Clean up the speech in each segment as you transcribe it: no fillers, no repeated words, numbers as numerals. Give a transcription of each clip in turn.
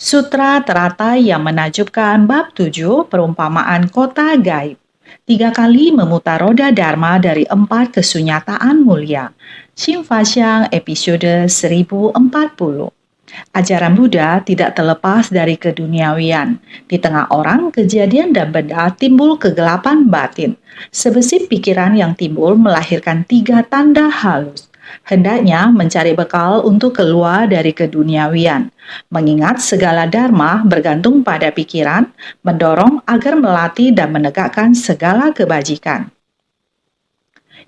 Sutra teratai yang menakjubkan bab 7 perumpamaan kota gaib. 3 kali memutar roda Dharma dari 4 kesunyataan mulia. Xing Faxiang episode 1040. Ajaran Buddha tidak terlepas dari keduniawian. Di tengah orang, kejadian dan benda timbul kegelapan batin. Sebesit pikiran yang timbul melahirkan 3 tanda halus. Hendaknya mencari bekal untuk keluar dari keduniawian. Mengingat segala dharma bergantung pada pikiran, mendorong agar melatih dan menegakkan segala kebajikan.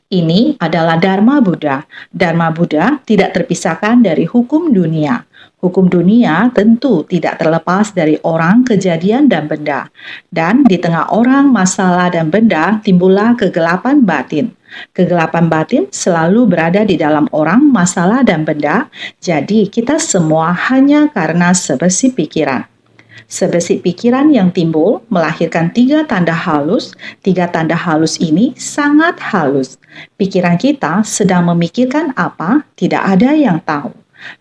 Ini adalah Dharma Buddha. Dharma Buddha tidak terpisahkan dari hukum dunia. Hukum dunia tentu tidak terlepas dari orang, kejadian, dan benda. Dan di tengah orang, masalah, dan benda timbullah kegelapan batin. Kegelapan batin selalu berada di dalam orang, masalah, dan benda. Jadi kita semua hanya karena sebesit pikiran. Sebesit pikiran yang timbul melahirkan 3 tanda halus. 3 tanda halus ini sangat halus. Pikiran kita sedang memikirkan apa, tidak ada yang tahu.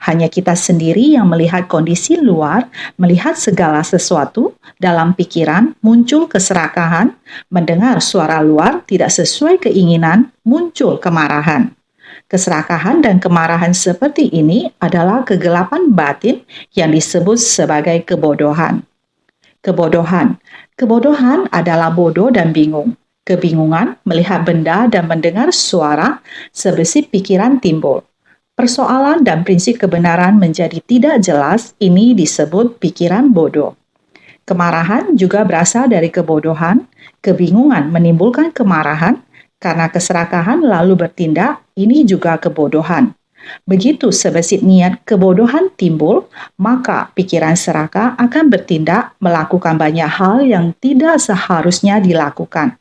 Hanya kita sendiri yang melihat kondisi luar, melihat segala sesuatu. Dalam pikiran muncul keserakahan, mendengar suara luar tidak sesuai keinginan, muncul kemarahan. Keserakahan dan kemarahan seperti ini adalah kegelapan batin yang disebut sebagai kebodohan. Kebodohan adalah bodoh dan bingung. Kebingungan melihat benda dan mendengar suara, sebesit pikiran timbul. Persoalan dan prinsip kebenaran menjadi tidak jelas, ini disebut pikiran bodoh. Kemarahan juga berasal dari kebodohan. Kebingungan menimbulkan kemarahan. Karena keserakahan lalu bertindak, ini juga kebodohan. Begitu sebesit niat kebodohan timbul, maka pikiran serakah akan bertindak melakukan banyak hal yang tidak seharusnya dilakukan.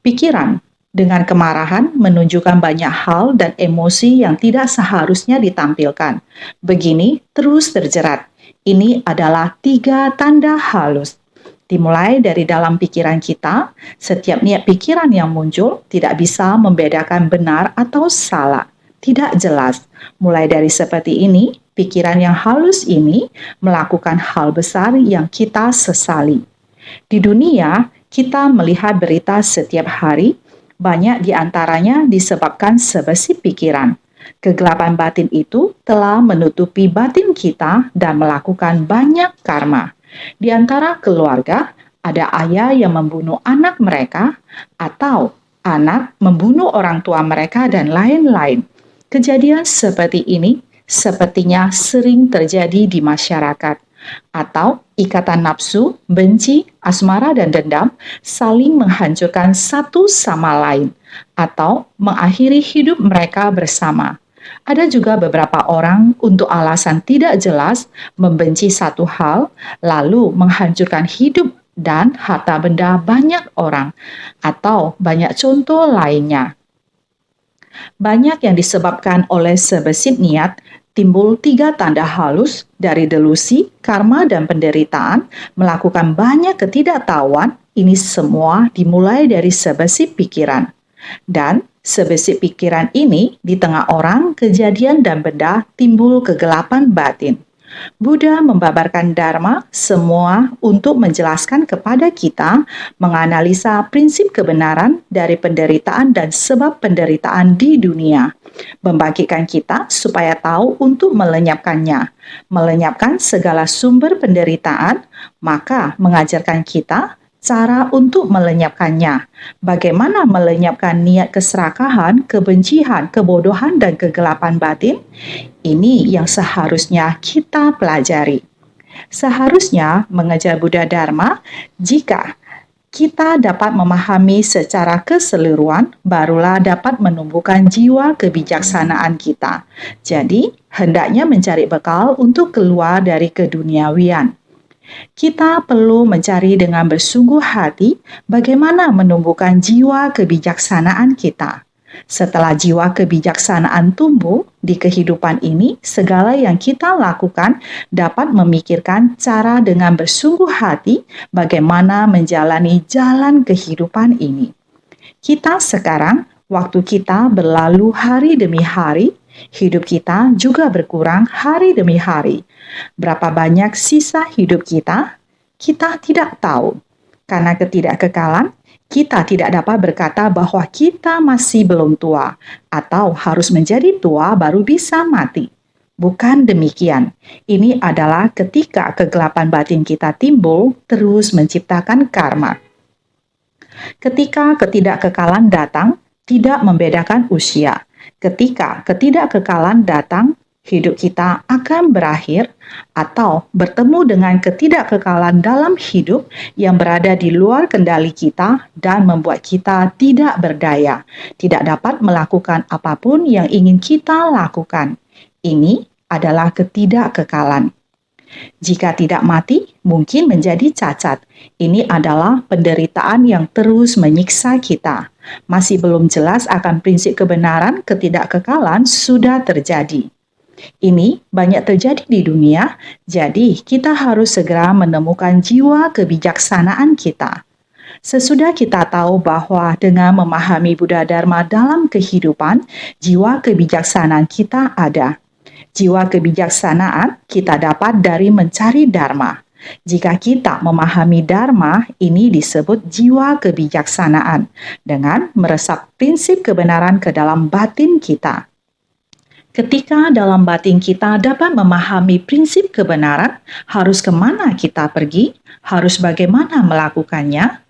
Pikiran dengan kemarahan menunjukkan banyak hal dan emosi yang tidak seharusnya ditampilkan. Begini terus terjerat. Ini adalah 3 tanda halus. Dimulai dari dalam pikiran kita, setiap niat pikiran yang muncul tidak bisa membedakan benar atau salah. Tidak jelas. Mulai dari seperti ini, pikiran yang halus ini melakukan hal besar yang kita sesali. Di dunia, kita melihat berita setiap hari, banyak di antaranya disebabkan sebesit pikiran. Kegelapan batin itu telah menutupi batin kita dan melakukan banyak karma. Di antara keluarga, ada ayah yang membunuh anak mereka, atau anak membunuh orang tua mereka, dan lain-lain. Kejadian seperti ini sepertinya sering terjadi di masyarakat. Atau ikatan nafsu, benci, asmara, dan dendam saling menghancurkan satu sama lain, atau mengakhiri hidup mereka bersama. Ada juga beberapa orang untuk alasan tidak jelas membenci satu hal, lalu menghancurkan hidup dan harta benda banyak orang, atau banyak contoh lainnya. Banyak yang disebabkan oleh sebesit niat, timbul 3 tanda halus dari delusi, karma, dan penderitaan, melakukan banyak ketidaktahuan. Ini semua dimulai dari sebesit pikiran. Dan sebesit pikiran ini di tengah orang, kejadian, dan benda timbul kegelapan batin. Buddha membabarkan Dharma semua untuk menjelaskan kepada kita menganalisa prinsip kebenaran dari penderitaan dan sebab penderitaan di dunia. Membagikan kita supaya tahu untuk melenyapkannya. Melenyapkan segala sumber penderitaan, maka mengajarkan kita cara untuk melenyapkannya. Bagaimana melenyapkan niat keserakahan, kebencian, kebodohan, dan kegelapan batin? Ini yang seharusnya kita pelajari. Seharusnya mengejar Buddha Dharma, jika kita dapat memahami secara keseluruhan, barulah dapat menumbuhkan jiwa kebijaksanaan kita. Jadi, hendaknya mencari bekal untuk keluar dari keduniawian. Kita perlu mencari dengan bersungguh hati bagaimana menumbuhkan jiwa kebijaksanaan kita. Setelah jiwa kebijaksanaan tumbuh di kehidupan ini, segala yang kita lakukan dapat memikirkan cara dengan bersungguh hati bagaimana menjalani jalan kehidupan ini. Kita sekarang, waktu kita berlalu hari demi hari, hidup kita juga berkurang hari demi hari. Berapa banyak sisa hidup kita? Kita tidak tahu. Karena ketidakkekalan, kita tidak dapat berkata bahwa kita masih belum tua atau harus menjadi tua baru bisa mati. Bukan demikian. Ini adalah ketika kegelapan batin kita timbul, terus menciptakan karma. Ketika ketidakkekalan datang, tidak membedakan usia. Ketika ketidakkekalan datang, hidup kita akan berakhir atau bertemu dengan ketidakkekalan dalam hidup yang berada di luar kendali kita dan membuat kita tidak berdaya, tidak dapat melakukan apapun yang ingin kita lakukan. Ini adalah ketidakkekalan. Jika tidak mati, mungkin menjadi cacat. Ini adalah penderitaan yang terus menyiksa kita. Masih belum jelas akan prinsip kebenaran ketidakkekalan sudah terjadi. Ini banyak terjadi di dunia, jadi kita harus segera menemukan jiwa kebijaksanaan kita. Sesudah kita tahu bahwa dengan memahami Buddha Dharma dalam kehidupan, jiwa kebijaksanaan kita ada. Jiwa kebijaksanaan kita dapat dari mencari Dharma. Jika kita memahami Dharma, ini disebut jiwa kebijaksanaan dengan meresap prinsip kebenaran ke dalam batin kita. Ketika dalam batin kita dapat memahami prinsip kebenaran, harus kemana kita pergi, harus bagaimana melakukannya,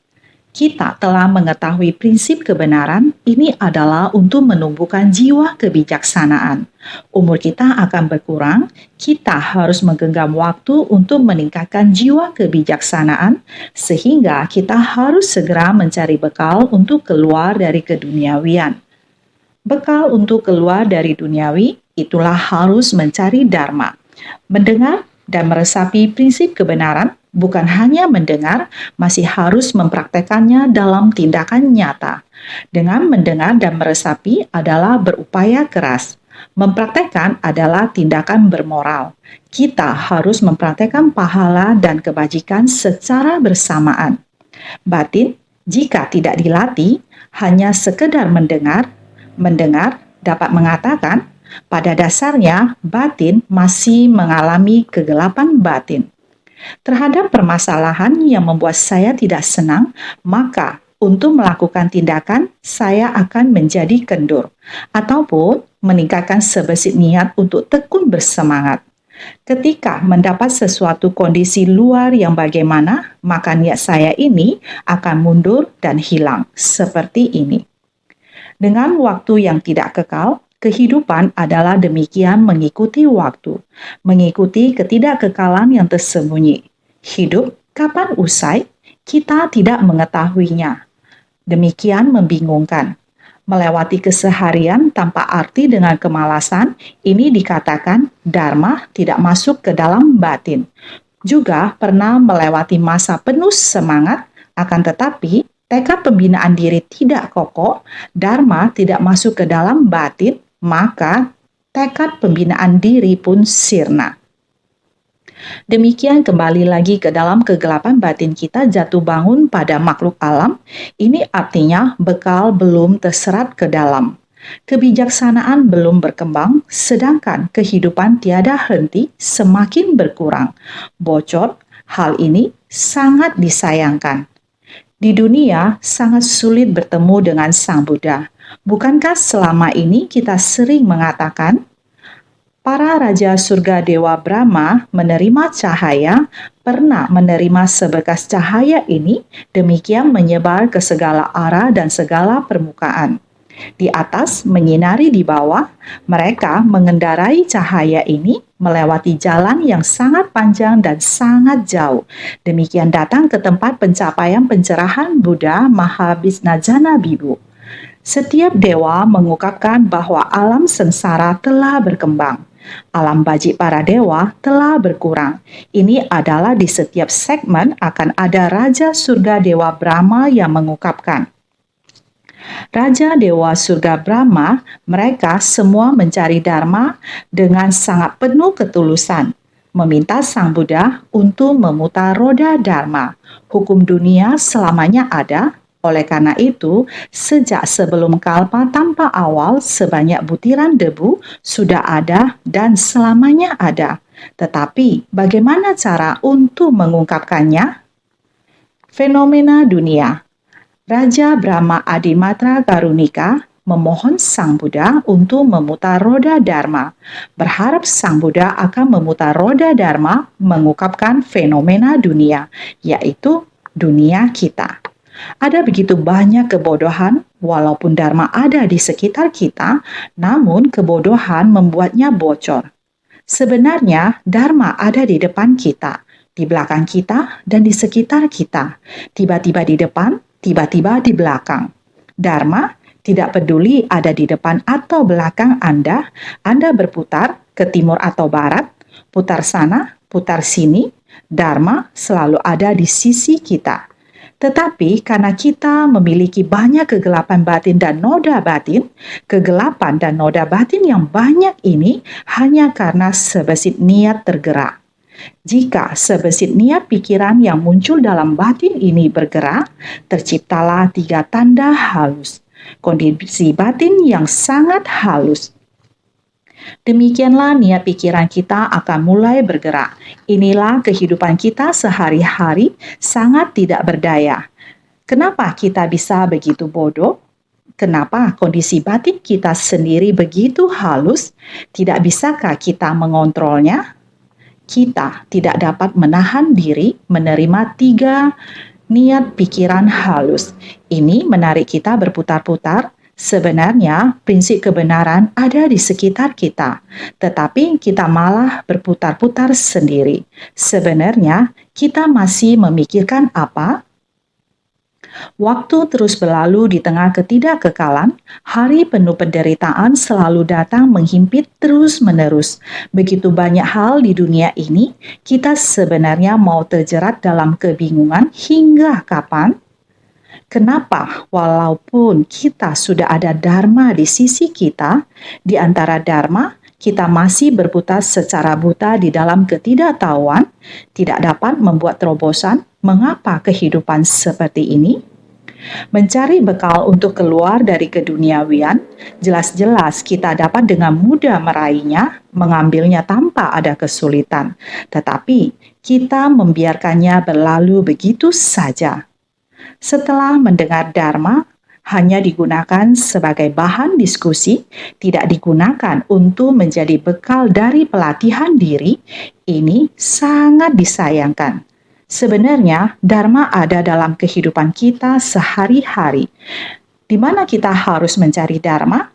kita telah mengetahui prinsip kebenaran. Ini adalah untuk menumbuhkan jiwa kebijaksanaan. Umur kita akan berkurang, kita harus menggenggam waktu untuk meningkatkan jiwa kebijaksanaan, sehingga kita harus segera mencari bekal untuk keluar dari keduniawian. Bekal untuk keluar dari duniawi, itulah harus mencari Dharma. Mendengar dan meresapi prinsip kebenaran, bukan hanya mendengar, masih harus mempraktekannya dalam tindakan nyata. Dengan mendengar dan meresapi adalah berupaya keras. Mempraktekkan adalah tindakan bermoral. Kita harus mempraktekkan pahala dan kebajikan secara bersamaan. Batin, jika tidak dilatih, hanya sekedar mendengar dapat mengatakan, pada dasarnya batin masih mengalami kegelapan batin. Terhadap permasalahan yang membuat saya tidak senang, maka untuk melakukan tindakan, saya akan menjadi kendur, ataupun meningkatkan sebesit niat untuk tekun bersemangat. Ketika mendapat sesuatu kondisi luar yang bagaimana, maka niat saya ini akan mundur dan hilang, seperti ini. Dengan waktu yang tidak kekal, kehidupan adalah demikian mengikuti waktu, mengikuti ketidakkekalan yang tersembunyi. Hidup kapan usai? Kita tidak mengetahuinya. Demikian membingungkan. Melewati keseharian tanpa arti dengan kemalasan, ini dikatakan Dharma tidak masuk ke dalam batin. Juga pernah melewati masa penuh semangat, akan tetapi tekad pembinaan diri tidak kokoh, Dharma tidak masuk ke dalam batin, maka tekad pembinaan diri pun sirna. Demikian kembali lagi ke dalam kegelapan batin kita jatuh bangun pada makhluk alam. Ini artinya bekal belum terserat ke dalam. Kebijaksanaan belum berkembang, sedangkan kehidupan tiada henti semakin berkurang. Bocor, hal ini sangat disayangkan. Di dunia sangat sulit bertemu dengan Sang Buddha. Bukankah selama ini kita sering mengatakan, para raja surga Dewa Brahma menerima cahaya, pernah menerima sebekas cahaya ini, demikian menyebar ke segala arah dan segala permukaan. Di atas menyinari di bawah, mereka mengendarai cahaya ini melewati jalan yang sangat panjang dan sangat jauh. Demikian datang ke tempat pencapaian pencerahan Buddha Mahabhisnajana Bibu. Setiap dewa mengungkapkan bahwa alam sengsara telah berkembang. Alam bajik para dewa telah berkurang. Ini adalah di setiap segmen akan ada Raja Surga Dewa Brahma yang mengungkapkan. Raja Dewa Surga Brahma, mereka semua mencari Dharma dengan sangat penuh ketulusan, meminta Sang Buddha untuk memutar roda Dharma. Hukum dunia selamanya ada, Oleh karena itu, sejak sebelum kalpa tanpa awal, sebanyak butiran debu sudah ada dan selamanya ada. Tetapi, bagaimana cara untuk mengungkapkannya? Fenomena dunia. Raja Brahma Adimatra Karunika memohon Sang Buddha untuk memutar roda Dharma, berharap Sang Buddha akan memutar roda Dharma mengungkapkan fenomena dunia, yaitu dunia kita. Ada begitu banyak kebodohan, walaupun Dharma ada di sekitar kita, namun kebodohan membuatnya bocor. Sebenarnya, Dharma ada di depan kita, di belakang kita, dan di sekitar kita. Tiba-tiba di depan, tiba-tiba di belakang. Dharma tidak peduli ada di depan atau belakang Anda berputar ke timur atau barat, putar sana, putar sini, Dharma selalu ada di sisi kita. Tetapi karena kita memiliki banyak kegelapan batin dan noda batin, kegelapan dan noda batin yang banyak ini hanya karena sebesit niat tergerak. Jika sebesit niat pikiran yang muncul dalam batin ini bergerak, terciptalah 3 tanda halus. Kondisi batin yang sangat halus. Demikianlah niat pikiran kita akan mulai bergerak. Inilah kehidupan kita sehari-hari sangat tidak berdaya. Kenapa kita bisa begitu bodoh? Kenapa kondisi batin kita sendiri begitu halus? Tidak bisakah kita mengontrolnya? Kita tidak dapat menahan diri menerima 3 niat pikiran halus. Ini menarik kita berputar-putar. Sebenarnya prinsip kebenaran ada di sekitar kita, tetapi kita malah berputar-putar sendiri. Sebenarnya kita masih memikirkan apa? Waktu terus berlalu di tengah ketidakkekalan, hari penuh penderitaan selalu datang menghimpit terus-menerus. Begitu banyak hal di dunia ini, kita sebenarnya mau terjerat dalam kebingungan hingga kapan? Kenapa walaupun kita sudah ada Dharma di sisi kita, di antara Dharma, kita masih berputar secara buta di dalam ketidaktahuan, tidak dapat membuat terobosan mengapa kehidupan seperti ini? Mencari bekal untuk keluar dari keduniawian, jelas-jelas kita dapat dengan mudah meraihnya, mengambilnya tanpa ada kesulitan. Tetapi kita membiarkannya berlalu begitu saja. Setelah mendengar Dharma, hanya digunakan sebagai bahan diskusi, tidak digunakan untuk menjadi bekal dari pelatihan diri, ini sangat disayangkan. Sebenarnya, Dharma ada dalam kehidupan kita sehari-hari. Di mana kita harus mencari Dharma?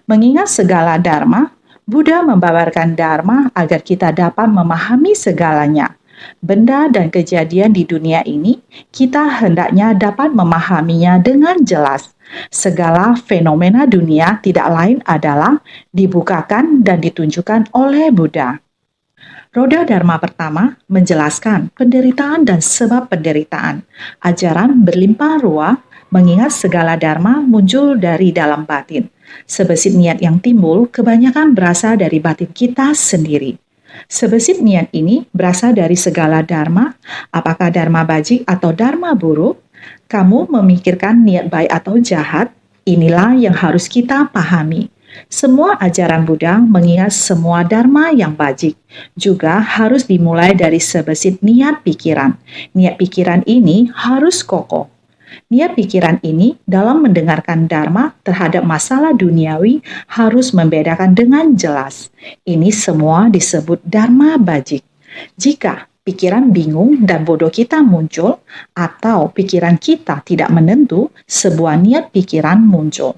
Mengingat segala Dharma, Buddha membabarkan Dharma agar kita dapat memahami segalanya. Benda dan kejadian di dunia ini, kita hendaknya dapat memahaminya dengan jelas. Segala fenomena dunia tidak lain adalah dibukakan dan ditunjukkan oleh Buddha. Roda Dharma pertama menjelaskan penderitaan dan sebab penderitaan. Ajaran berlimpah ruah mengingat segala Dharma muncul dari dalam batin. Sebesit niat yang timbul kebanyakan berasal dari batin kita sendiri. Sebesit niat ini berasal dari segala Dharma, apakah Dharma bajik atau Dharma buruk. Kamu memikirkan niat baik atau jahat, inilah yang harus kita pahami. Semua ajaran Buddha mengingat semua Dharma yang bajik, juga harus dimulai dari sebesit niat pikiran. Niat pikiran ini harus kokoh. Niat pikiran ini dalam mendengarkan Dharma terhadap masalah duniawi harus membedakan dengan jelas. Ini semua disebut Dharma bajik. Jika pikiran bingung dan bodoh kita muncul, atau pikiran kita tidak menentu, sebuah niat pikiran muncul.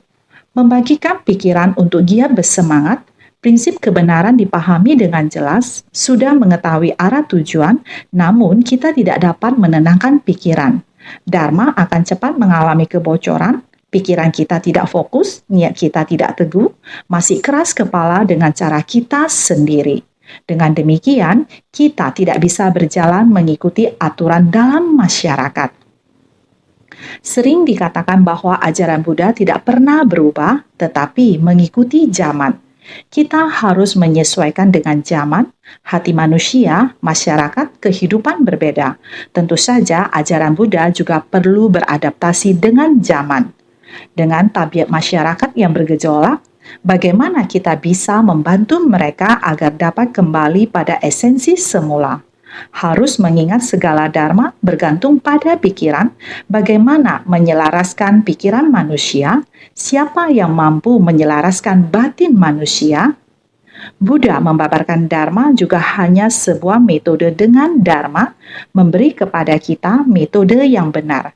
Membagikan pikiran untuk giat bersemangat, prinsip kebenaran dipahami dengan jelas, sudah mengetahui arah tujuan, namun kita tidak dapat menenangkan pikiran. Dharma akan cepat mengalami kebocoran, pikiran kita tidak fokus, niat kita tidak teguh, masih keras kepala dengan cara kita sendiri. Dengan demikian, kita tidak bisa berjalan mengikuti aturan dalam masyarakat. Sering dikatakan bahwa ajaran Buddha tidak pernah berubah, tetapi mengikuti zaman. Kita harus menyesuaikan dengan zaman, Hati manusia, masyarakat, kehidupan berbeda. Tentu saja ajaran Buddha juga perlu beradaptasi dengan zaman. Dengan tabiat masyarakat yang bergejolak, bagaimana kita bisa membantu mereka agar dapat kembali pada esensi semula? Harus mengingat segala dharma bergantung pada pikiran, bagaimana menyelaraskan pikiran manusia, siapa yang mampu menyelaraskan batin manusia. Buddha membabarkan dharma juga hanya sebuah metode dengan dharma, memberi kepada kita metode yang benar.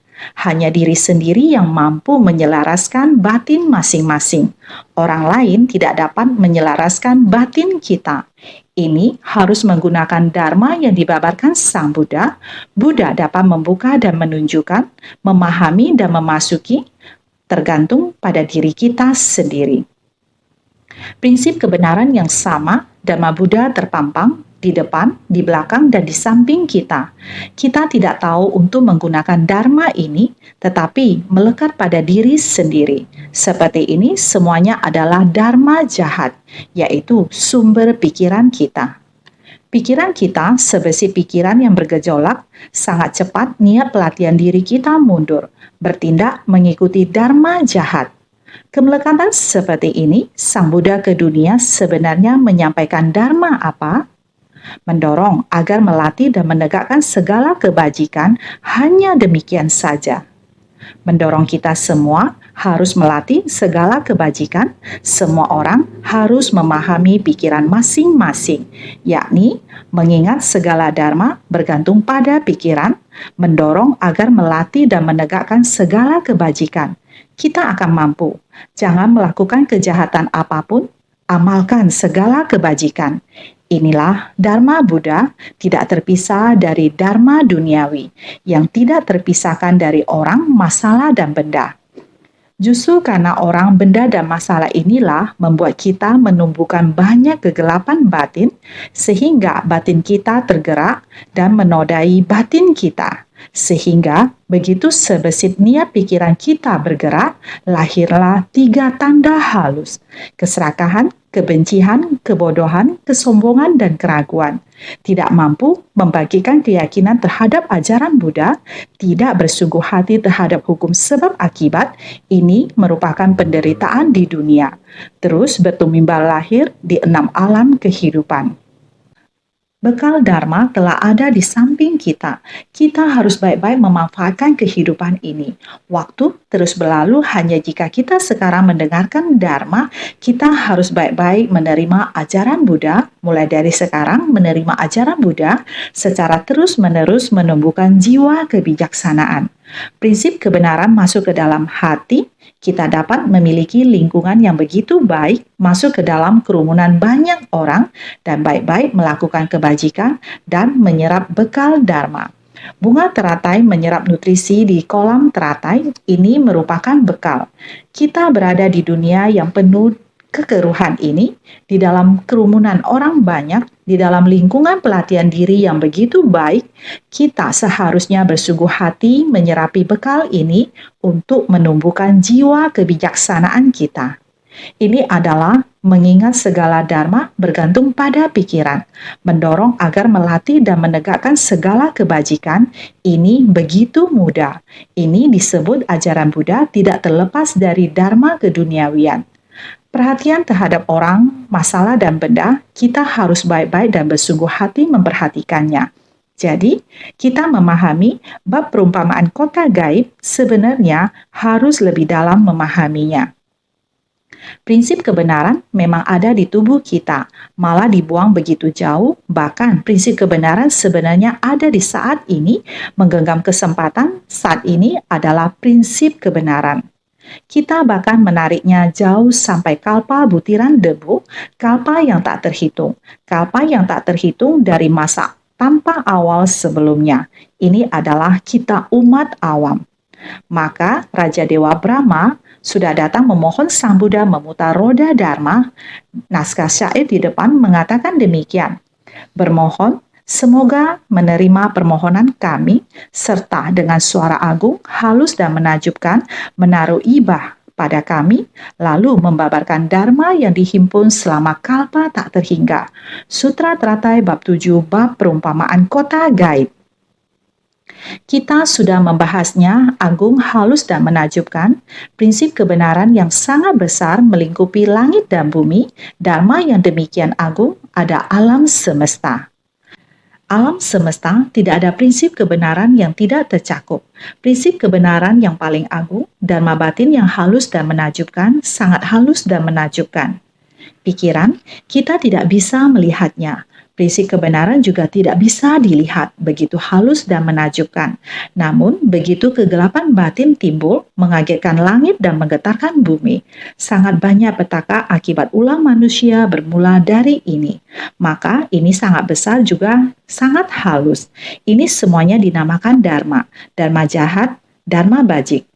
Hanya diri sendiri yang mampu menyelaraskan batin masing-masing. Orang lain tidak dapat menyelaraskan batin kita. Ini harus menggunakan dharma yang dibabarkan Sang Buddha. Buddha dapat membuka dan menunjukkan, memahami dan memasuki, tergantung pada diri kita sendiri. Prinsip kebenaran yang sama, Dhamma Buddha terpampang di depan, di belakang, dan di samping kita. Kita tidak tahu untuk menggunakan Dharma ini, tetapi melekat pada diri sendiri. Seperti ini, semuanya adalah Dharma jahat, yaitu sumber pikiran kita. Pikiran kita, sebesi pikiran yang bergejolak, sangat cepat niat pelatihan diri kita mundur, bertindak mengikuti Dharma jahat. Kemelekatan seperti ini, Sang Buddha ke dunia sebenarnya menyampaikan Dharma apa? Mendorong agar melatih dan menegakkan segala kebajikan, hanya demikian saja. Mendorong kita semua harus melatih segala kebajikan, semua orang harus memahami pikiran masing-masing, yakni mengingat segala dharma bergantung pada pikiran, mendorong agar melatih dan menegakkan segala kebajikan. Kita akan mampu. Jangan melakukan kejahatan apapun, amalkan segala kebajikan. Inilah Dharma Buddha, tidak terpisah dari Dharma duniawi, yang tidak terpisahkan dari orang, masalah, dan benda. Justru karena orang, benda, dan masalah inilah membuat kita menumbuhkan banyak kegelapan batin, sehingga batin kita tergerak dan menodai batin kita. Sehingga begitu sebesit niat pikiran kita bergerak, lahirlah 3 tanda halus: keserakahan, kebencian, kebodohan, kesombongan, dan keraguan. Tidak mampu membagikan keyakinan terhadap ajaran Buddha, tidak bersungguh hati terhadap hukum sebab akibat, ini merupakan penderitaan di dunia. Terus bertumbal lahir di 6 alam kehidupan. Bekal Dharma telah ada di samping kita. Kita harus baik-baik memanfaatkan kehidupan ini. Waktu terus berlalu hanya jika kita sekarang mendengarkan Dharma, kita harus baik-baik menerima ajaran Buddha, mulai dari sekarang menerima ajaran Buddha secara terus-menerus menumbuhkan jiwa kebijaksanaan. Prinsip kebenaran masuk ke dalam hati, kita dapat memiliki lingkungan yang begitu baik, masuk ke dalam kerumunan banyak orang, dan baik-baik melakukan kebajikan dan menyerap bekal Dharma. Bunga teratai menyerap nutrisi di kolam teratai, ini merupakan bekal. Kita berada di dunia yang penuh kekeruhan ini, di dalam kerumunan orang banyak, di dalam lingkungan pelatihan diri yang begitu baik, kita seharusnya bersungguh hati menyerapi bekal ini untuk menumbuhkan jiwa kebijaksanaan kita. Ini adalah mengingat segala dharma bergantung pada pikiran, mendorong agar melatih dan menegakkan segala kebajikan. Ini begitu mudah. Ini disebut ajaran Buddha tidak terlepas dari dharma keduniawian. Perhatian terhadap orang, masalah, dan benda, kita harus baik-baik dan bersungguh hati memperhatikannya. Jadi, kita memahami bab perumpamaan kota gaib sebenarnya harus lebih dalam memahaminya. Prinsip kebenaran memang ada di tubuh kita, malah dibuang begitu jauh, bahkan prinsip kebenaran sebenarnya ada di saat ini, menggenggam kesempatan saat ini adalah prinsip kebenaran. Kita bahkan menariknya jauh sampai kalpa butiran debu, kalpa yang tak terhitung dari masa tanpa awal sebelumnya. Ini adalah kita umat awam. Maka Raja Dewa Brahma sudah datang memohon Sang Buddha memutar roda Dharma. Naskah syair di depan mengatakan demikian. Bermohon, semoga menerima permohonan kami, serta dengan suara agung, halus dan menakjubkan, menaruh ibah pada kami, lalu membabarkan dharma yang dihimpun selama kalpa tak terhingga. Sutra Teratai bab 7 bab perumpamaan kota gaib. Kita sudah membahasnya, agung, halus, dan menakjubkan, prinsip kebenaran yang sangat besar melingkupi langit dan bumi, dharma yang demikian agung ada alam semesta. Alam semesta tidak ada prinsip kebenaran yang tidak tercakup. Prinsip kebenaran yang paling agung, dharma batin yang halus dan menakjubkan, sangat halus dan menakjubkan. Pikiran, kita tidak bisa melihatnya. Prinsip kebenaran juga tidak bisa dilihat, begitu halus dan menakjubkan. Namun, begitu kegelapan batin timbul, mengagetkan langit dan menggetarkan bumi. Sangat banyak petaka akibat ulah manusia bermula dari ini. Maka, ini sangat besar juga sangat halus. Ini semuanya dinamakan dharma. Dharma jahat, dharma bajik.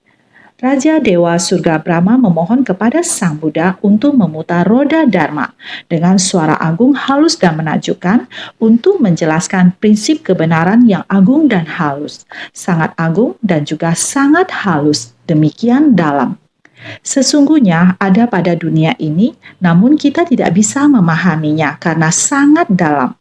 Raja Dewa Surga Brahma memohon kepada Sang Buddha untuk memutar roda Dharma dengan suara agung, halus, dan menakjubkan untuk menjelaskan prinsip kebenaran yang agung dan halus, sangat agung dan juga sangat halus, demikian dalam. Sesungguhnya ada pada dunia ini, namun kita tidak bisa memahaminya karena sangat dalam.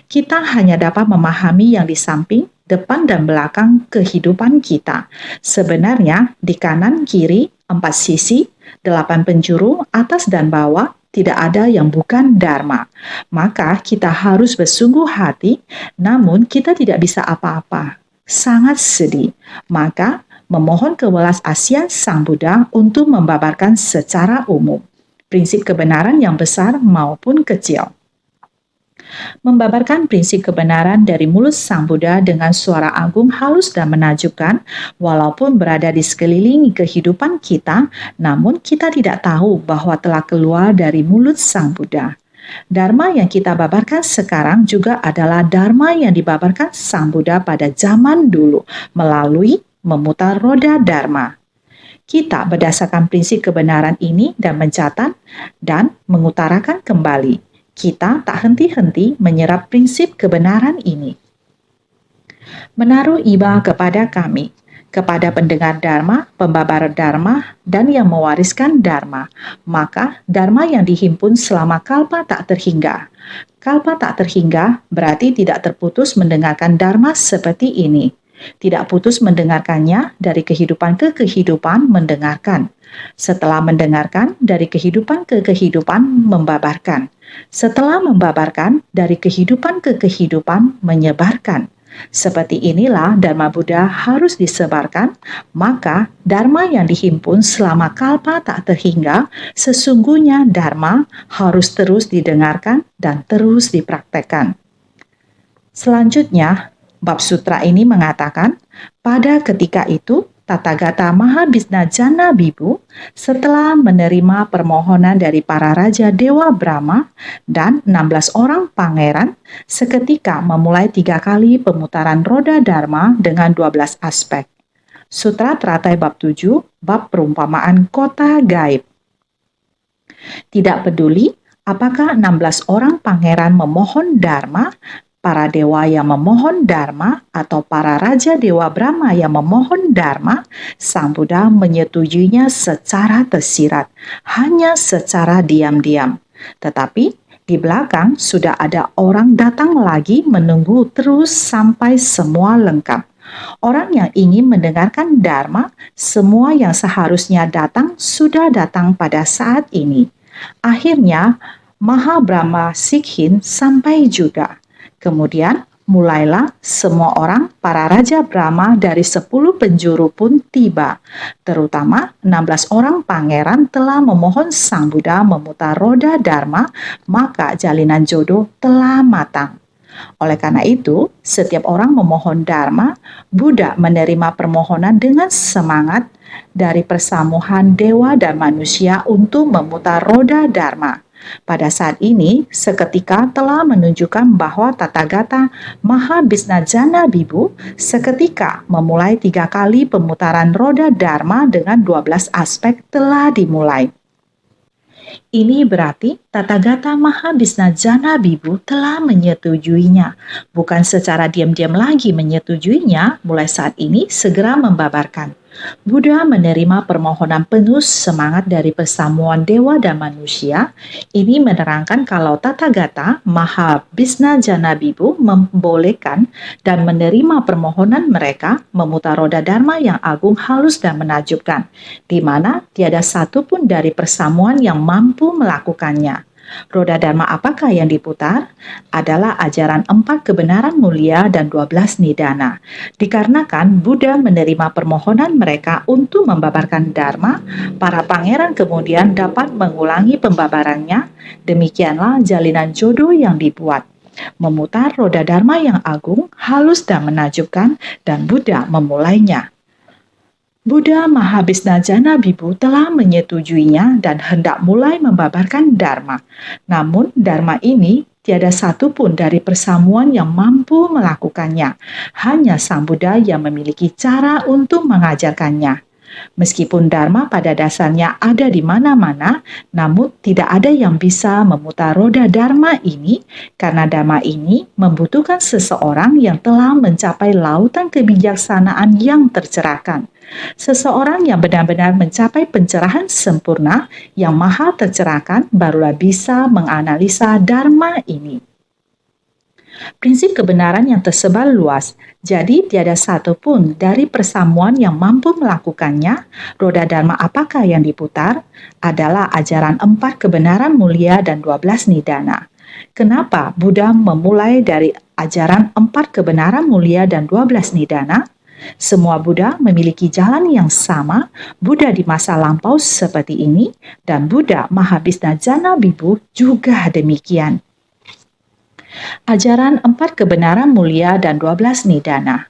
Kita hanya dapat memahami yang di samping, depan dan belakang kehidupan kita. Sebenarnya di kanan, kiri, 4 sisi, 8 penjuru, atas dan bawah, tidak ada yang bukan dharma. Maka kita harus bersungguh hati, namun kita tidak bisa apa-apa. Sangat sedih. Maka memohon kewelas asian Sang Buddha untuk membabarkan secara umum prinsip kebenaran yang besar maupun kecil. Membabarkan prinsip kebenaran dari mulut Sang Buddha dengan suara agung, halus, dan menakjubkan, walaupun berada di sekeliling kehidupan kita, namun kita tidak tahu bahwa telah keluar dari mulut Sang Buddha. Dharma yang kita babarkan sekarang juga adalah dharma yang dibabarkan Sang Buddha pada zaman dulu melalui memutar roda dharma. Kita berdasarkan prinsip kebenaran ini dan mencatat dan mengutarakan kembali. Kita tak henti-henti menyerap prinsip kebenaran ini. Menaruh iba kepada kami, kepada pendengar dharma, pembabar dharma, dan yang mewariskan dharma. Maka dharma yang dihimpun selama kalpa tak terhingga. Kalpa tak terhingga berarti tidak terputus mendengarkan dharma seperti ini. Tidak putus mendengarkannya dari kehidupan ke kehidupan mendengarkan. Setelah mendengarkan, dari kehidupan ke kehidupan membabarkan. Setelah membabarkan, dari kehidupan ke kehidupan menyebarkan. Seperti inilah Dharma Buddha harus disebarkan, maka Dharma yang dihimpun selama kalpa tak terhingga, sesungguhnya Dharma harus terus didengarkan dan terus dipraktekkan. Selanjutnya, bab sutra ini mengatakan, pada ketika itu, Tathagata Mahabhisna Jana Bibu setelah menerima permohonan dari para Raja Dewa Brahma dan 16 orang pangeran, seketika memulai 3 kali pemutaran roda Dharma dengan 12 aspek. Sutra Teratai bab 7, bab perumpamaan kota gaib. Tidak peduli apakah 16 orang pangeran memohon Dharma, para dewa yang memohon Dharma, atau para Raja Dewa Brahma yang memohon Dharma, Sang Buddha menyetujuinya secara tersirat, hanya secara diam-diam. Tetapi di belakang sudah ada orang datang lagi menunggu terus sampai semua lengkap. Orang yang ingin mendengarkan Dharma, semua yang seharusnya datang sudah datang pada saat ini. Akhirnya, Mahabrahma Sikhin sampai juga. Kemudian mulailah semua orang, para Raja Brahma dari 10 penjuru pun tiba. Terutama 16 orang pangeran telah memohon Sang Buddha memutar roda Dharma, maka jalinan jodoh telah matang. Oleh karena itu, setiap orang memohon Dharma, Buddha menerima permohonan dengan semangat dari persamuhan dewa dan manusia untuk memutar roda Dharma. Pada saat ini, seketika telah menunjukkan bahwa Tathagata Mahabhisna Jana Bibu seketika memulai 3 kali pemutaran roda Dharma dengan 12 aspek telah dimulai. Ini berarti Tathagata Mahabhisna Jana Bibu telah menyetujuinya. Bukan secara diam-diam lagi menyetujuinya, mulai saat ini segera membabarkan. Buddha menerima permohonan penuh semangat dari persamuan dewa dan manusia. Ini menerangkan kalau Tathagata Mahabhisna Jana Bibu membolehkan dan menerima permohonan mereka memutar roda Dharma yang agung, halus, dan menakjubkan, di mana tiada satu pun dari persamuan yang mampu melakukannya. Roda Dharma apakah yang diputar? Adalah ajaran 4 kebenaran mulia dan 12 nidana. Dikarenakan Buddha menerima permohonan mereka untuk membabarkan Dharma, para pangeran kemudian dapat mengulangi pembabarannya. Demikianlah jalinan jodoh yang dibuat. Memutar roda Dharma yang agung, halus, dan menakjubkan, dan Buddha memulainya. Buddha Mahabhisna Jana Bibu telah menyetujuinya dan hendak mulai membabarkan Dharma. Namun Dharma ini tiada satu pun dari persamuan yang mampu melakukannya. Hanya Sang Buddha yang memiliki cara untuk mengajarkannya. Meskipun Dharma pada dasarnya ada di mana-mana, namun tidak ada yang bisa memutar roda Dharma ini, karena Dharma ini membutuhkan seseorang yang telah mencapai lautan kebijaksanaan yang tercerahkan. Seseorang yang benar-benar mencapai pencerahan sempurna yang maha tercerahkan barulah bisa menganalisa Dharma ini. Prinsip kebenaran yang tersebar luas, jadi tiada satu pun dari persamuan yang mampu melakukannya. Roda Dharma apakah yang diputar? Adalah ajaran 4 kebenaran mulia dan 12 nidana. Kenapa Buddha memulai dari ajaran 4 kebenaran mulia dan 12 nidana? Semua Buddha memiliki jalan yang sama. Buddha di masa lampau seperti ini, dan Buddha Mahabhisna Jana Bibu juga demikian. Ajaran 4 kebenaran mulia dan 12 nidana.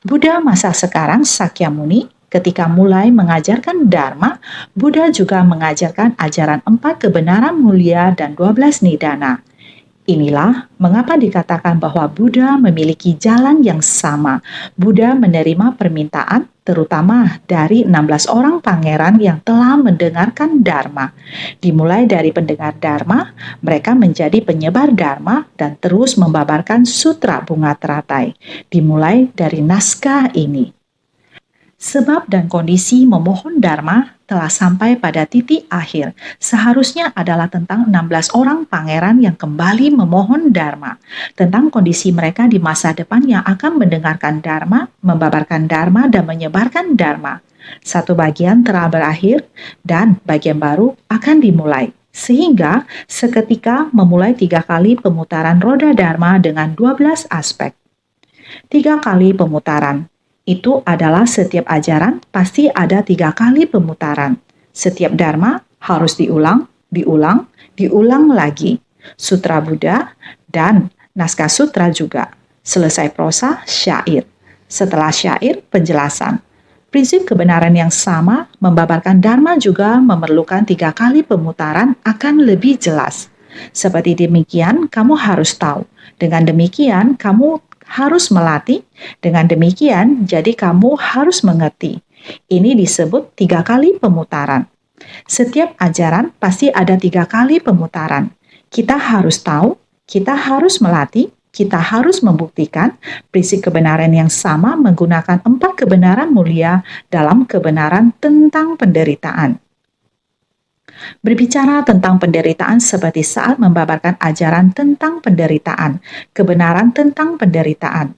Buddha masa sekarang Sakyamuni ketika mulai mengajarkan Dharma, Buddha juga mengajarkan ajaran 4 kebenaran mulia dan 12 nidana. Inilah mengapa dikatakan bahwa Buddha memiliki jalan yang sama. Buddha menerima permintaan terutama dari 16 orang pangeran yang telah mendengarkan Dharma. Dimulai dari pendengar Dharma, mereka menjadi penyebar Dharma dan terus membabarkan sutra bunga teratai. Dimulai dari naskah ini. Sebab dan kondisi memohon Dharma telah sampai pada titik akhir. Seharusnya adalah tentang 16 orang pangeran yang kembali memohon Dharma. Tentang kondisi mereka di masa depan yang akan mendengarkan Dharma, membabarkan Dharma, dan menyebarkan Dharma. Satu bagian telah berakhir dan bagian baru akan dimulai. Sehingga seketika memulai 3 kali pemutaran roda Dharma dengan 12 aspek. 3 kali pemutaran. Itu adalah setiap ajaran pasti ada 3 kali pemutaran. Setiap Dharma harus diulang, diulang lagi. Sutra Buddha dan naskah sutra juga. Selesai prosa, syair. Setelah syair, penjelasan. Prinsip kebenaran yang sama, membabarkan Dharma juga memerlukan 3 kali pemutaran akan lebih jelas. Seperti demikian, kamu harus tahu. Dengan demikian, kamu harus melatih. Dengan demikian, jadi kamu harus mengerti. Ini disebut 3 kali pemutaran. Setiap ajaran pasti ada 3 kali pemutaran. Kita harus tahu, kita harus melatih, kita harus membuktikan prinsip kebenaran yang sama menggunakan 4 kebenaran mulia dalam kebenaran tentang penderitaan. Berbicara tentang penderitaan seperti saat membabarkan ajaran tentang penderitaan, kebenaran tentang penderitaan.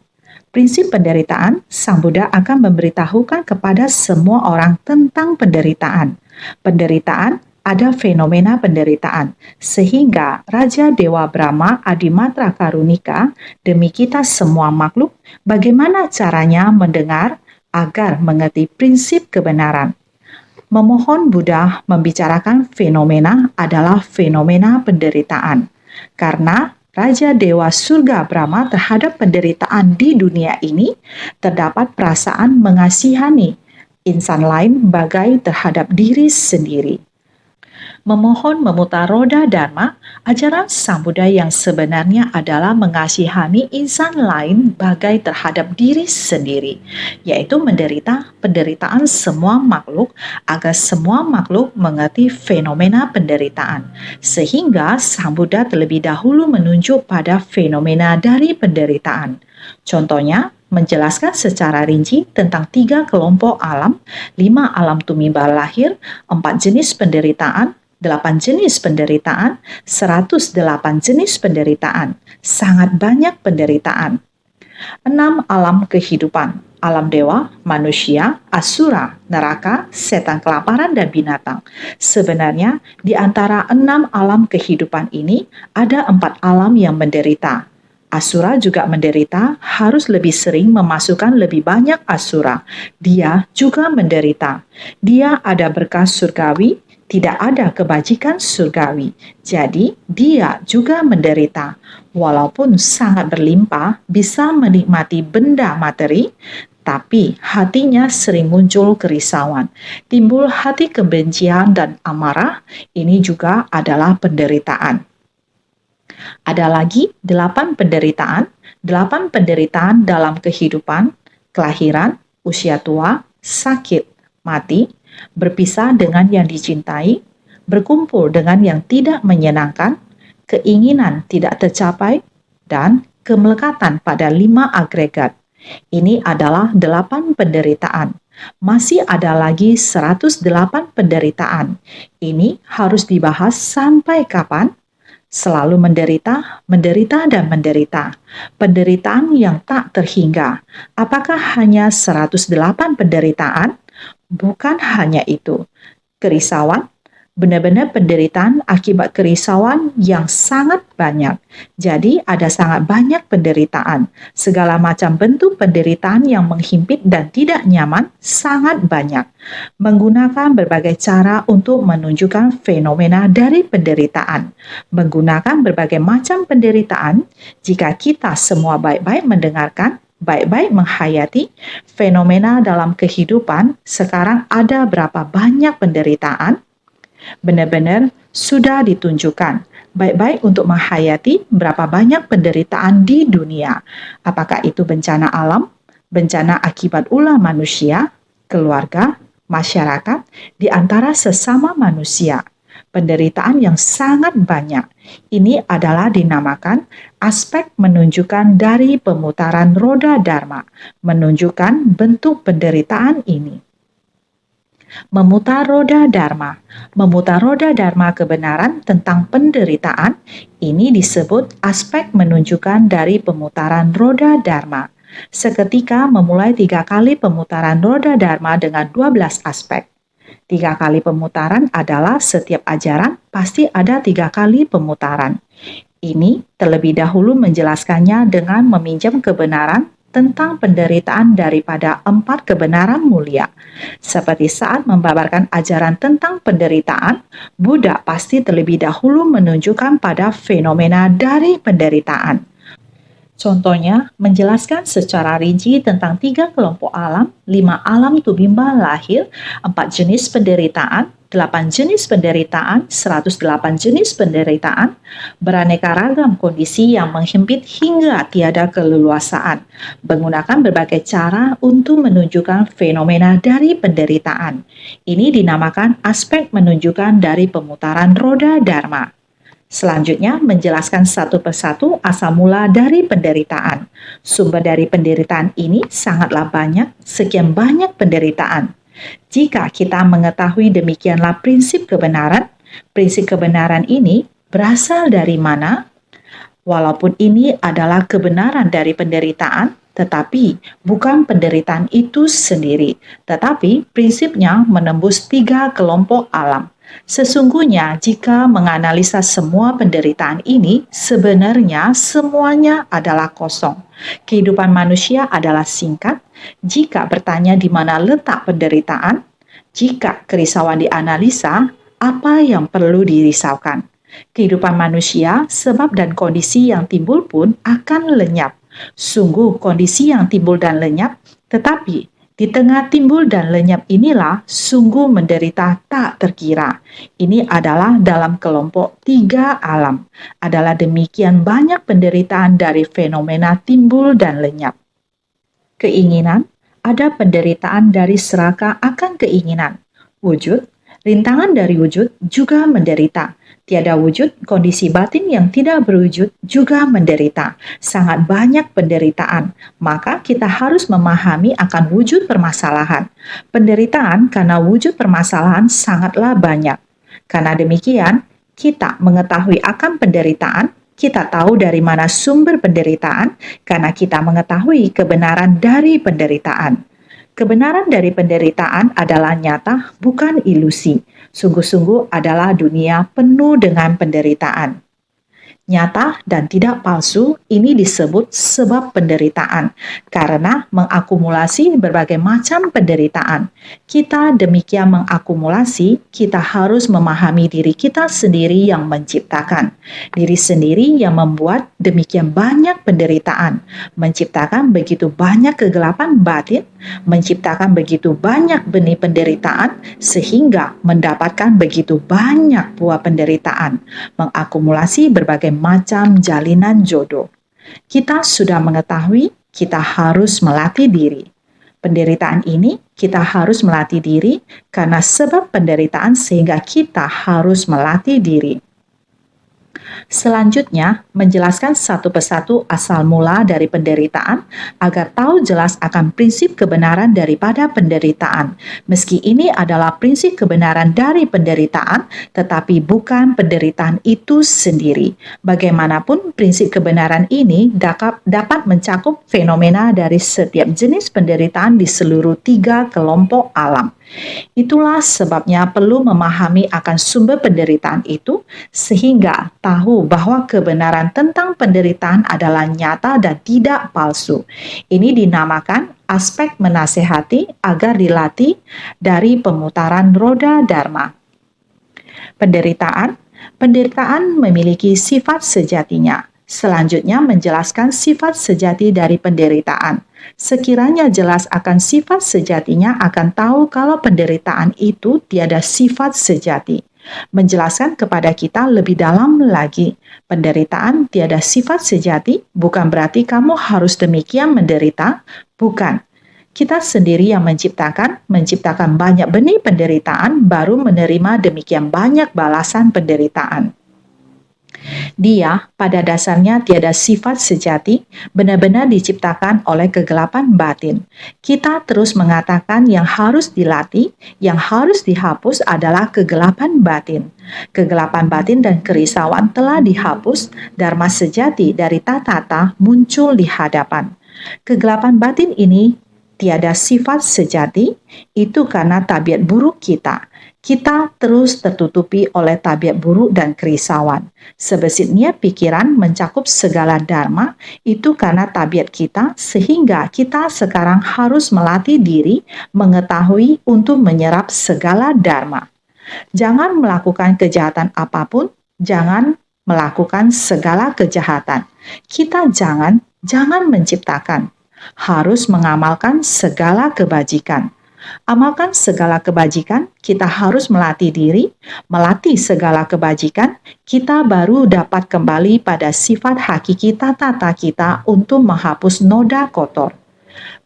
Prinsip penderitaan, Sang Buddha akan memberitahukan kepada semua orang tentang penderitaan. Penderitaan, ada fenomena penderitaan, sehingga Raja Dewa Brahma Adimatra Karunika, demi kita semua makhluk, bagaimana caranya mendengar agar mengerti prinsip kebenaran. Memohon Buddha membicarakan fenomena adalah fenomena penderitaan. Karena Raja Dewa Surga Brahma terhadap penderitaan di dunia ini, terdapat perasaan mengasihani insan lain bagai terhadap diri sendiri. Memohon memutar roda Dharma, ajaran Sang Buddha yang sebenarnya adalah mengasihani insan lain bagai terhadap diri sendiri, yaitu menderita penderitaan semua makhluk agar semua makhluk mengerti fenomena penderitaan, sehingga Sang Buddha terlebih dahulu menunjuk pada fenomena dari penderitaan. Contohnya, menjelaskan secara rinci tentang 3 kelompok alam, 5 alam tumimbal lahir, 4 jenis penderitaan, 8 jenis penderitaan, 108 jenis penderitaan. Sangat banyak penderitaan. 6 alam kehidupan, alam dewa, manusia, asura, neraka, setan kelaparan, dan binatang. Sebenarnya, di antara 6 alam kehidupan ini, ada 4 alam yang menderita. Asura juga menderita, harus lebih sering memasukkan lebih banyak asura. Dia juga menderita. Dia ada berkah surgawi, tidak ada kebajikan surgawi. Jadi, dia juga menderita. Walaupun sangat berlimpah, bisa menikmati benda materi, tapi hatinya sering muncul kerisauan. Timbul hati kebencian dan amarah, ini juga adalah penderitaan. Ada lagi 8 penderitaan, 8 penderitaan dalam kehidupan, kelahiran, usia tua, sakit, mati, berpisah dengan yang dicintai, berkumpul dengan yang tidak menyenangkan, keinginan tidak tercapai, dan kemelekatan pada 5 agregat. Ini adalah 8 penderitaan. Masih ada lagi 108 penderitaan. Ini harus dibahas sampai kapan? Selalu menderita, menderita, dan menderita. Penderitaan yang tak terhingga. Apakah hanya 108 penderitaan? Bukan hanya itu. Kerisauan, benar-benar penderitaan akibat kerisauan yang sangat banyak. Jadi ada sangat banyak penderitaan. Segala macam bentuk penderitaan yang menghimpit dan tidak nyaman sangat banyak. Menggunakan berbagai cara untuk menunjukkan fenomena dari penderitaan. Menggunakan berbagai macam penderitaan, jika kita semua baik-baik mendengarkan, baik-baik menghayati fenomena dalam kehidupan, sekarang ada berapa banyak penderitaan? Benar-benar sudah ditunjukkan baik-baik untuk menghayati berapa banyak penderitaan di dunia. Apakah itu bencana alam, bencana akibat ulah manusia, keluarga, masyarakat, di antara sesama manusia. Penderitaan yang sangat banyak. Ini adalah dinamakan aspek menunjukkan dari pemutaran roda dharma, menunjukkan bentuk penderitaan ini. Memutar roda dharma. Memutar roda dharma kebenaran tentang penderitaan, ini disebut aspek menunjukkan dari pemutaran roda dharma. Seketika memulai 3 kali pemutaran roda dharma dengan 12 aspek. 3 kali pemutaran adalah setiap ajaran pasti ada 3 kali pemutaran. Ini terlebih dahulu menjelaskannya dengan meminjam kebenaran tentang penderitaan daripada 4 kebenaran mulia. Seperti saat membabarkan ajaran tentang penderitaan, Buddha pasti terlebih dahulu menunjukkan pada fenomena dari penderitaan. Contohnya, menjelaskan secara rinci tentang 3 kelompok alam, 5 alam tumimbal lahir, 4 jenis penderitaan, 8 jenis penderitaan, 108 jenis penderitaan, beraneka ragam kondisi yang menghimpit hingga tiada keleluasaan, menggunakan berbagai cara untuk menunjukkan fenomena dari penderitaan. Ini dinamakan aspek menunjukkan dari pemutaran roda dharma. Selanjutnya, menjelaskan satu persatu asal mula dari penderitaan. Sumber dari penderitaan ini sangatlah banyak, sekian banyak penderitaan. Jika kita mengetahui demikianlah prinsip kebenaran ini berasal dari mana? Walaupun ini adalah kebenaran dari penderitaan, tetapi bukan penderitaan itu sendiri, tetapi prinsipnya menembus 3 kelompok alam. Sesungguhnya jika menganalisa semua penderitaan ini, sebenarnya semuanya adalah kosong. Kehidupan manusia adalah singkat. Jika bertanya di mana letak penderitaan, jika kerisauan dianalisa, apa yang perlu dirisaukan? Kehidupan manusia, sebab dan kondisi yang timbul pun akan lenyap. Sungguh kondisi yang timbul dan lenyap, tetapi di tengah timbul dan lenyap inilah sungguh menderita tak terkira. Ini adalah dalam kelompok 3 alam. Adalah demikian banyak penderitaan dari fenomena timbul dan lenyap. Keinginan, ada penderitaan dari serakah akan keinginan. Wujud, Rintangan dari wujud juga menderita. Tiada wujud, kondisi batin yang tidak berwujud juga menderita. Sangat banyak penderitaan, maka kita harus memahami akan wujud permasalahan. Penderitaan karena wujud permasalahan sangatlah banyak. Karena demikian, kita mengetahui akan penderitaan, kita tahu dari mana sumber penderitaan, karena kita mengetahui kebenaran dari penderitaan. Kebenaran dari penderitaan adalah nyata, bukan ilusi. Sungguh-sungguh adalah dunia penuh dengan penderitaan. Nyata dan tidak palsu, ini disebut sebab penderitaan karena mengakumulasi berbagai macam penderitaan. Kita demikian mengakumulasi, kita harus memahami diri kita sendiri yang menciptakan. Diri sendiri yang membuat demikian banyak penderitaan, menciptakan begitu banyak kegelapan batin, menciptakan begitu banyak benih penderitaan sehingga mendapatkan begitu banyak buah penderitaan, mengakumulasi berbagai macam jalinan jodoh. Kita sudah mengetahui kita harus melatih diri. Penderitaan ini kita harus melatih diri karena sebab penderitaan sehingga kita harus melatih diri. Selanjutnya, menjelaskan satu persatu asal mula dari penderitaan agar tahu jelas akan prinsip kebenaran daripada penderitaan. Meski ini adalah prinsip kebenaran dari penderitaan, tetapi bukan penderitaan itu sendiri. Bagaimanapun, prinsip kebenaran ini dapat mencakup fenomena dari setiap jenis penderitaan di seluruh 3 kelompok alam. Itulah sebabnya perlu memahami akan sumber penderitaan itu sehingga tahu bahwa kebenaran tentang penderitaan adalah nyata dan tidak palsu. Ini dinamakan aspek menasehati agar dilatih dari pemutaran roda dharma. Penderitaan memiliki sifat sejatinya. Selanjutnya menjelaskan sifat sejati dari penderitaan. Sekiranya jelas akan sifat sejatinya, akan tahu kalau penderitaan itu tiada sifat sejati. Menjelaskan kepada kita lebih dalam lagi, penderitaan tiada sifat sejati bukan berarti kamu harus demikian menderita, bukan. Kita sendiri yang menciptakan banyak benih penderitaan, baru menerima demikian banyak balasan penderitaan. Dia pada dasarnya tiada sifat sejati, benar-benar diciptakan oleh kegelapan batin. Kita terus mengatakan yang harus dilatih, yang harus dihapus adalah kegelapan batin. Kegelapan batin dan kerisauan telah dihapus, dharma sejati dari tata muncul di hadapan. Kegelapan batin ini tiada sifat sejati, itu karena tabiat buruk kita. Kita terus tertutupi oleh tabiat buruk dan kerisauan. Sebesitnya pikiran mencakup segala dharma, itu karena tabiat kita, sehingga kita sekarang harus melatih diri mengetahui untuk menyerap segala dharma. Jangan melakukan kejahatan apapun, jangan melakukan segala kejahatan. Kita jangan menciptakan, harus mengamalkan segala kebajikan. Amalkan segala kebajikan, kita harus melatih diri, melatih segala kebajikan, kita baru dapat kembali pada sifat hakiki tata kita untuk menghapus noda kotor.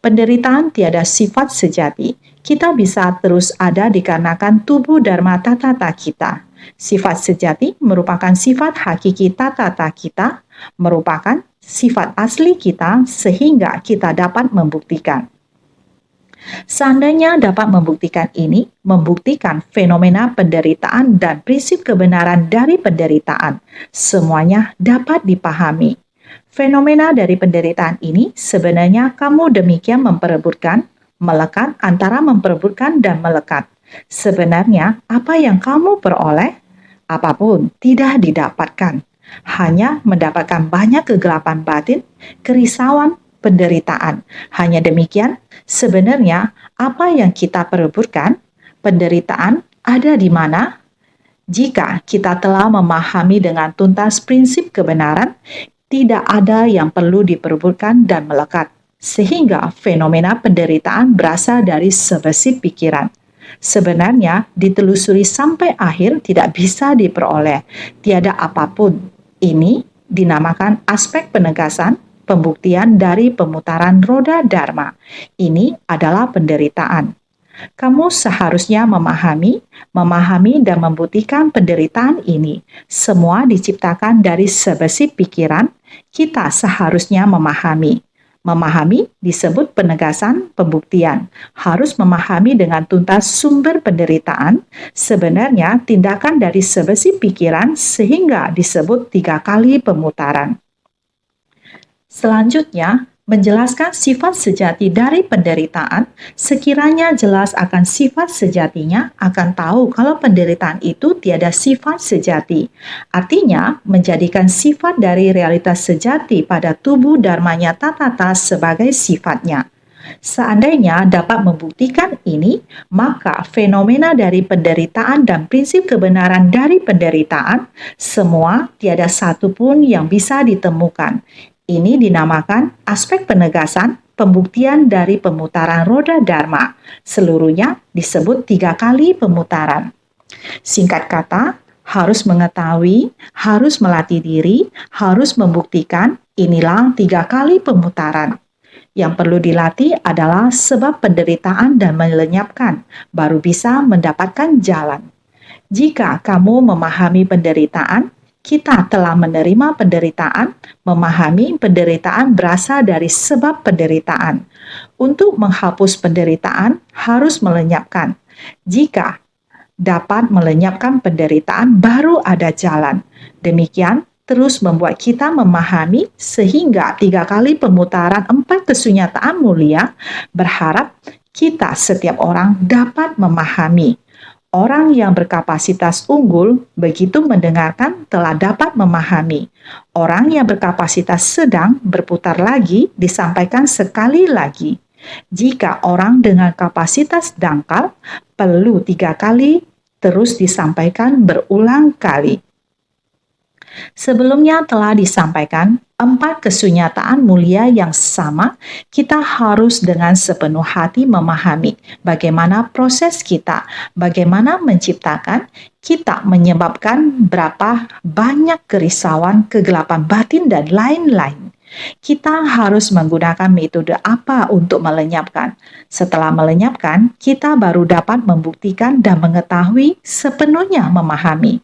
Penderitaan tiada sifat sejati, kita bisa terus ada dikarenakan tubuh dharma tata kita. Sifat sejati merupakan sifat hakiki tata kita, merupakan sifat asli kita sehingga kita dapat membuktikan. Seandainya dapat membuktikan ini, membuktikan fenomena penderitaan dan prinsip kebenaran dari penderitaan, semuanya dapat dipahami. Fenomena dari penderitaan ini sebenarnya kamu demikian memperebutkan, melekat antara memperebutkan dan melekat. Sebenarnya apa yang kamu peroleh, apapun tidak didapatkan. Hanya mendapatkan banyak kegelapan batin, kerisauan, penderitaan. Hanya demikian, sebenarnya apa yang kita perebutkan, penderitaan ada di mana? Jika kita telah memahami dengan tuntas prinsip kebenaran, tidak ada yang perlu diperebutkan dan melekat, sehingga fenomena penderitaan berasal dari sebesit pikiran. Sebenarnya, ditelusuri sampai akhir tidak bisa diperoleh, tiada apapun. Ini dinamakan aspek penegasan, pembuktian dari pemutaran roda dharma. Ini adalah penderitaan. Kamu seharusnya memahami dan membuktikan penderitaan ini. Semua diciptakan dari sebesit pikiran, kita seharusnya memahami. Memahami disebut penegasan pembuktian. Harus memahami dengan tuntas sumber penderitaan, sebenarnya tindakan dari sebesit pikiran sehingga disebut 3 kali pemutaran. Selanjutnya, menjelaskan sifat sejati dari penderitaan, sekiranya jelas akan sifat sejatinya, akan tahu kalau penderitaan itu tiada sifat sejati. Artinya, menjadikan sifat dari realitas sejati pada tubuh dharma nyata tata sebagai sifatnya. Seandainya dapat membuktikan ini, maka fenomena dari penderitaan dan prinsip kebenaran dari penderitaan, semua tiada satu pun yang bisa ditemukan. Ini dinamakan aspek penegasan pembuktian dari pemutaran roda dharma. Seluruhnya disebut 3 kali pemutaran. Singkat kata, harus mengetahui, harus melatih diri, harus membuktikan, inilah 3 kali pemutaran. Yang perlu dilatih adalah sebab penderitaan dan melenyapkan, baru bisa mendapatkan jalan. Jika kamu memahami penderitaan, kita telah menerima penderitaan, memahami penderitaan berasal dari sebab penderitaan. Untuk menghapus penderitaan, harus melenyapkan. Jika dapat melenyapkan penderitaan, baru ada jalan. Demikian, terus membuat kita memahami sehingga 3 kali pemutaran 4 kesunyataan mulia, berharap kita setiap orang dapat memahami. Orang yang berkapasitas unggul begitu mendengarkan telah dapat memahami. Orang yang berkapasitas sedang berputar lagi disampaikan sekali lagi. Jika orang dengan kapasitas dangkal perlu 3 kali terus disampaikan berulang kali. Sebelumnya telah disampaikan 4 kesunyataan mulia yang sama, kita harus dengan sepenuh hati memahami bagaimana proses kita, bagaimana menciptakan, kita menyebabkan berapa banyak kerisauan, kegelapan batin, dan lain-lain. Kita harus menggunakan metode apa untuk melenyapkan? Setelah melenyapkan, kita baru dapat membuktikan dan mengetahui sepenuhnya memahami.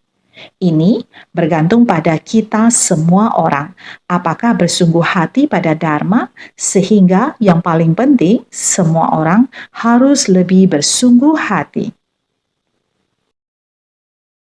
Ini bergantung pada kita semua orang, apakah bersungguh hati pada Dharma, sehingga yang paling penting, semua orang harus lebih bersungguh hati.